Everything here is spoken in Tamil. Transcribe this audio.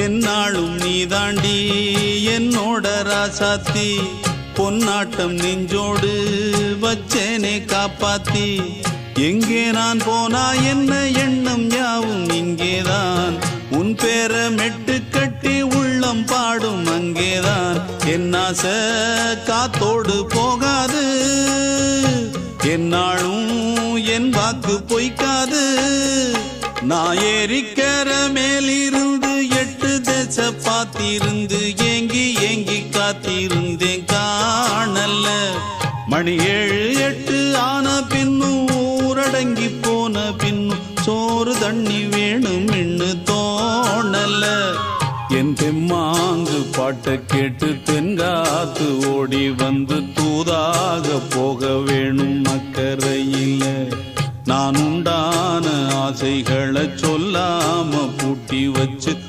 என்னாலும் நீதாண்டி என்னோட ராசாத்தி பொன்னாட்டம் நெஞ்சோடு வச்சேனே காப்பாத்தி எங்கே நான் போனா என்ன எண்ணம் யாவும் இங்கேதான் உன் பேர மெட்டு கட்டி உள்ளம் பாடும் அங்கேதான் என் ஆசை காத்தோடு போகாது என்னாலும் என் வாக்கு பொய்க்காது நான் ஏறிக்கிற மேலிருந்து 8 தேச பார்த்திருந்து ஏங்கி ஏங்கி காத்திருந்தேன் காணல்ல மணி 7 8 ஆன பின்னும் ஊரடங்கி போன பின்னும் சோறு தண்ணி வேணும் என்று தோணல என் தெம்மாங்கு பாட்டை கேட்டு தென்காத்து ஓடி வந்து தூதாக போக வேணும் அக்கறையில் நான் உண்டான ஆசைகளை சொல்லாம பூட்டி வச்சு